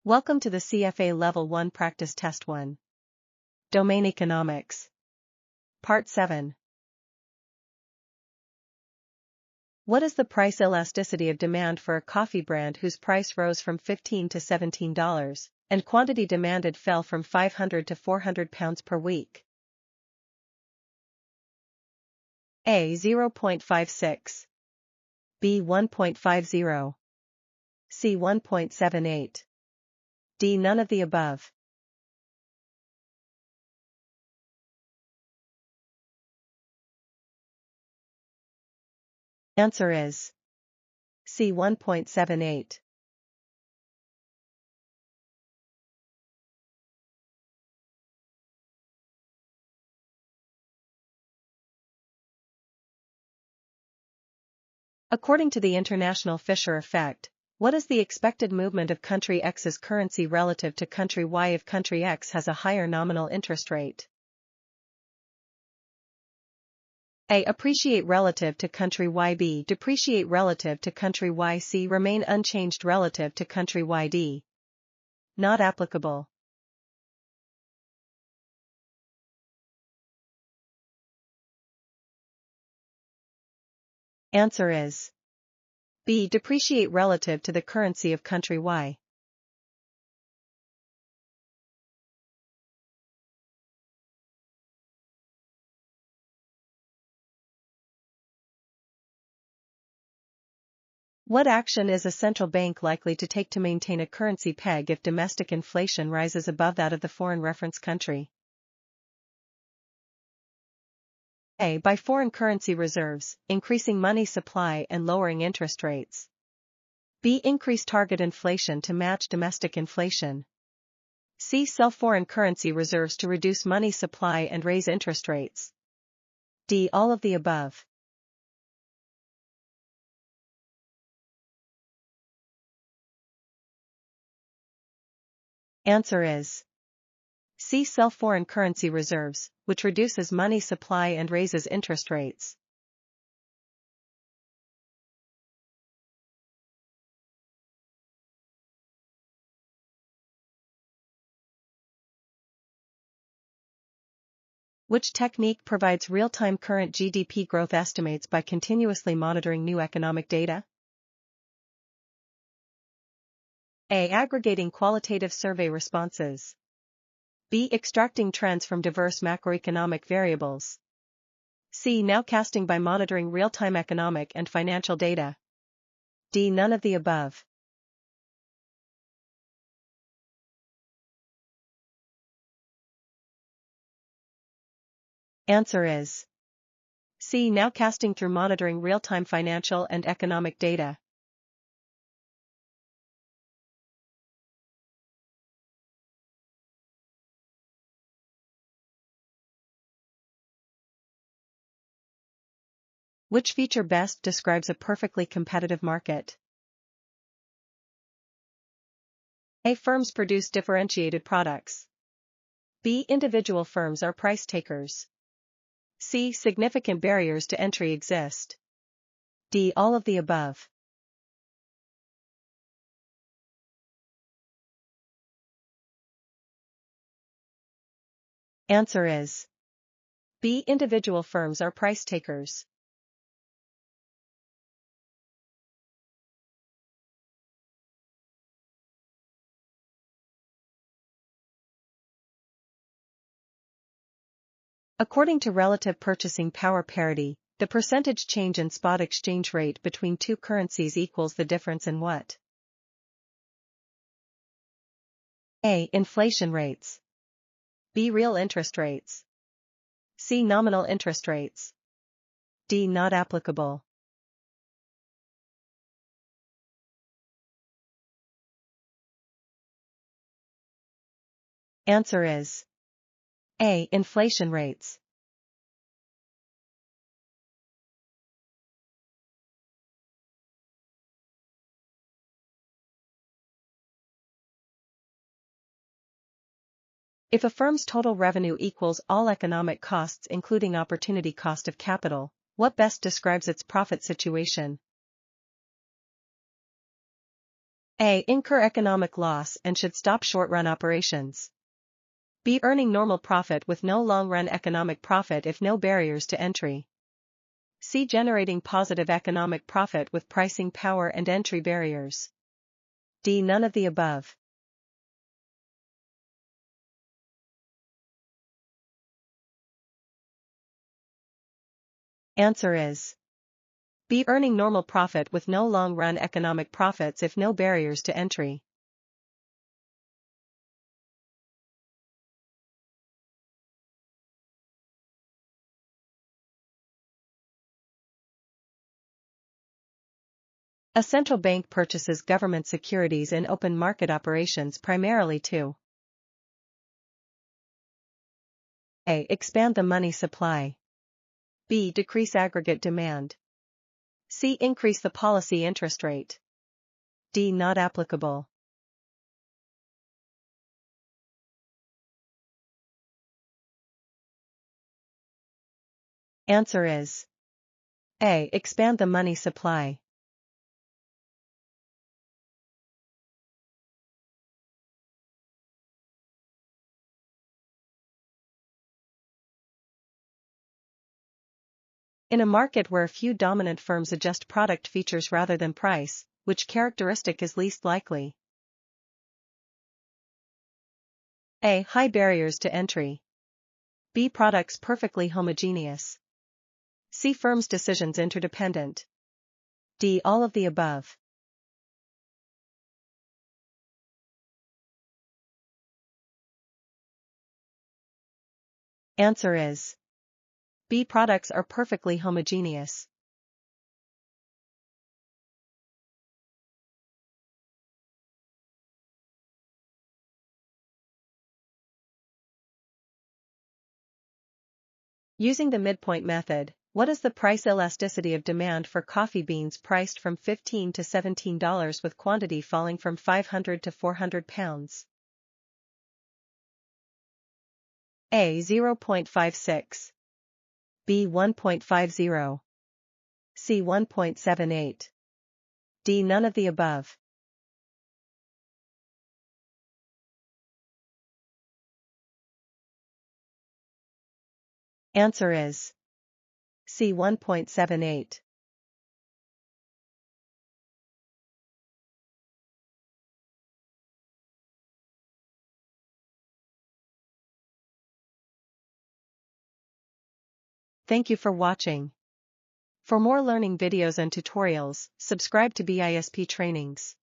Welcome to the CFA Level 1 Practice Test 1. Domain Economics. Part 7. What is the price elasticity of demand for a coffee brand whose price rose from $15 to $17, and quantity demanded fell from 500 to 400 pounds per week? A. 0.56. B. 1.50. C. 1.78. D. None of the above. Answer is C. 1.78. According to the International Fisher effect, what is the expected movement of country X's currency relative to country Y if country X has a higher nominal interest rate? A. Appreciate relative to country Y. B. Depreciate relative to country Y. C. Remain unchanged relative to country Y. D. Not applicable. Answer is B. Depreciate relative to the currency of country Y. What action is a central bank likely to take to maintain a currency peg if domestic inflation rises above that of the foreign reference country? A. Buy foreign currency reserves, increasing money supply and lowering interest rates. B. Increase target inflation to match domestic inflation. C. Sell foreign currency reserves to reduce money supply and raise interest rates. D. All of the above. Answer is C. Sell foreign currency reserves, which reduces money supply and raises interest rates. Which technique provides real-time current GDP growth estimates by continuously monitoring new economic data? A. Aggregating qualitative survey responses. B. Extracting trends from diverse macroeconomic variables. C. Nowcasting by monitoring real-time economic and financial data. D. None of the above. Answer is C. Nowcasting through monitoring real-time financial and economic data. Which feature best describes a perfectly competitive market? A. Firms produce differentiated products. B. Individual firms are price takers. C. Significant barriers to entry exist. D. All of the above. Answer is B. Individual firms are price takers. According to relative purchasing power parity, the percentage change in spot exchange rate between two currencies equals the difference in what? A. Inflation rates. B. Real interest rates. C. Nominal interest rates. D. Not applicable. Answer is A. Inflation rates. If a firm's total revenue equals all economic costs including opportunity cost of capital, what best describes its profit situation? A. Incur economic loss and should stop short-run operations. B. Earning normal profit with no long-run economic profit if no barriers to entry. C. Generating positive economic profit with pricing power and entry barriers. D. None of the above. Answer is B. Earning normal profit with no long-run economic profits if no barriers to entry. A central bank purchases government securities in open market operations primarily to A. Expand the money supply. B. Decrease aggregate demand. C. Increase the policy interest rate. D. Not applicable. Answer is A. Expand the money supply. In a market where a few dominant firms adjust product features rather than price, which characteristic is least likely? A. High barriers to entry. B. Products perfectly homogeneous. C. Firms' decisions interdependent. D. All of the above. Answer is B. Products are perfectly homogeneous. Using the midpoint method, what is the price elasticity of demand for coffee beans priced from $15 to $17 with quantity falling from 500 to 400 pounds? A. 0.56. B. 1.50. C. 1.78. D. None of the above. Answer is C. 1.78. Thank you for watching. For more learning videos and tutorials, subscribe to BISP Trainings.